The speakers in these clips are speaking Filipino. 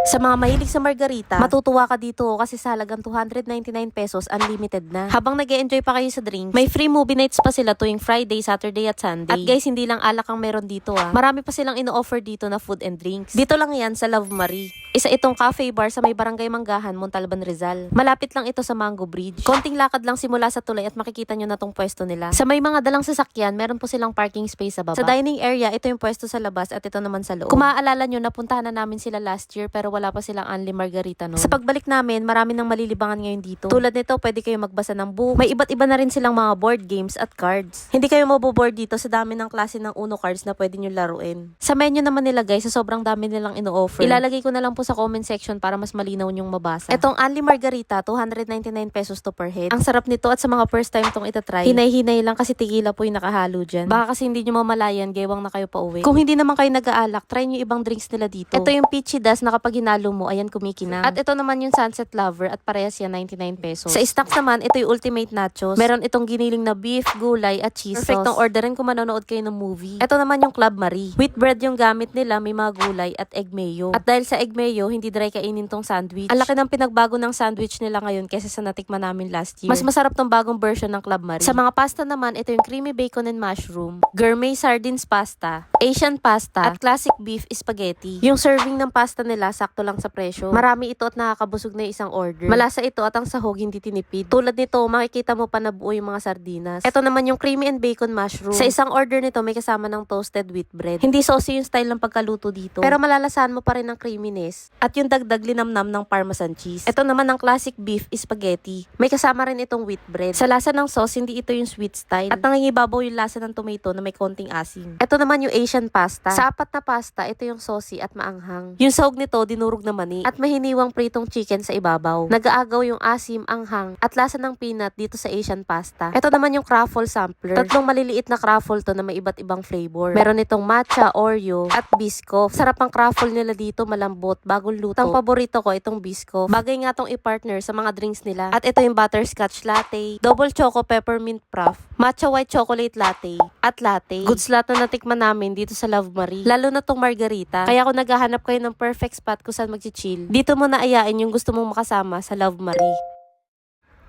Sa mga mahilig sa margarita, matutuwa ka dito kasi sa halagang 299 pesos, unlimited na. Habang nag-e-enjoy pa kayo sa drinks, may free movie nights pa sila tuwing Friday, Saturday at Sunday. At guys, hindi lang alak ang meron dito Marami pa silang ino-offer dito na food and drinks. Dito lang yan sa Love Marie. Isa itong cafe bar sa may barangay Manggahan, Montalban, Rizal. Malapit lang ito sa Mango Bridge. Konting lakad lang simula sa tulay at makikita nyo na tong pwesto nila. Sa may mga dalang sasakyan, meron po silang parking space sa baba. Sa dining area, ito yung pwesto sa labas at ito naman sa loob. Kung maaalala nyo, napuntahan na namin sila last year pero wala pa silang Only Margarita noon. Sa pagbalik namin, marami nang malilibangan ngayon dito. Tulad nito, pwede kayo magbasa ng book. May iba't iba na rin silang mga board games at cards. Hindi kayo maboboard dito sa dami ng klase ng Uno cards na pwede nyo laruin. Sa menu naman nila guys, sa sobrang dami nilang ino-offer. Ilalagay ko na lang po sa comment section para mas malinaw nyong mabasa. Etong Only Margarita, 299 pesos to per head. Ang sarap nito at sa mga first time tong itatry, hinay-hinay lang kasi tequila po yung nakahalo dyan. Baka kasi hindi nyo mamalayan, gaywang na kayo pa uwi. Kung hindi naman kayo nag-aalak, try nyo ibang drinks nila dito. Ito yung peachy dust na kapag hinalo mo, ayan kumikinang. At ito naman yung Sunset Lover at parehas yan 99 pesos. Sa snacks naman, ito yung Ultimate Nachos. Meron itong giniling na beef, gulay at cheese sauce. Perfectong orderin kung manonood kayo ng movie. Ito naman yung Club Marie. Wheat bread yung gamit nila, may mga gulay at egg mayo. At dahil sa egg mayo, hindi dry kainin tong sandwich. Ang laki ng pinagbago ng sandwich nila ngayon kaysa sa natikman namin last year. Mas masarap tong bagong version ng Club Marie. Sa mga pasta naman, ito yung creamy bacon and mushroom, gourmet sardines pasta, Asian pasta, at classic beef spaghetti. Yung serving ng pasta nila, sakto lang sa presyo. Marami ito at nakakabusog na isang order. Malasa ito at ang sahog hindi tinipid. Tulad nito, makikita mo pa na buo yung mga sardinas. Ito naman yung creamy and bacon mushroom. Sa isang order nito, may kasama ng toasted wheat bread. Hindi saucy yung style ng pagkaluto dito, pero malalasahan mo pa rin ang creaminess at yung dagdag linamnam ng parmesan cheese. Ito naman ang classic beef spaghetti. May kasama rin itong wheat bread. Sa lasa ng sauce, hindi ito yung sweet style at nangingibabaw yung lasa ng tomato na may konting asim. Ito naman yung Asian pasta. Sa apat na pasta, ito yung saucy at maanghang. Yung sahog nito, dinurog na mani at may hiniwang pritong chicken sa ibabaw. Nag-aagaw yung asim, anghang at lasa ng peanut dito sa Asian pasta. Ito naman yung Craffle sampler. Tatlong maliliit na Craffle to na may iba't ibang flavor. Meron itong matcha, Oreo at Biscoff. Sarap ang Craffle nila dito, malambot, bagong luto. Ang paborito ko itong Biscoff. Bagay nga tong i-partner sa mga drinks nila. At ito yung butterscotch latte, double choco peppermint puff, matcha white chocolate latte at latte. Goods lahat na natikman namin dito sa Love Marie. Lalo na tong margarita. Kaya kung naghahanap kayo ng perfect spot kung saan mag-chill, dito mo na ayain yung gusto mong makasama sa Love Marie.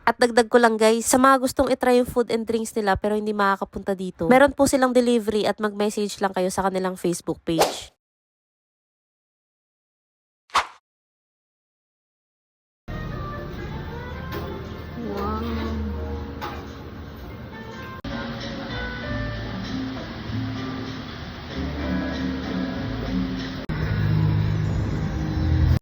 At dagdag ko lang guys, sa mga gustong itry yung food and drinks nila pero hindi makakapunta dito, meron po silang delivery at mag-message lang kayo sa kanilang Facebook page.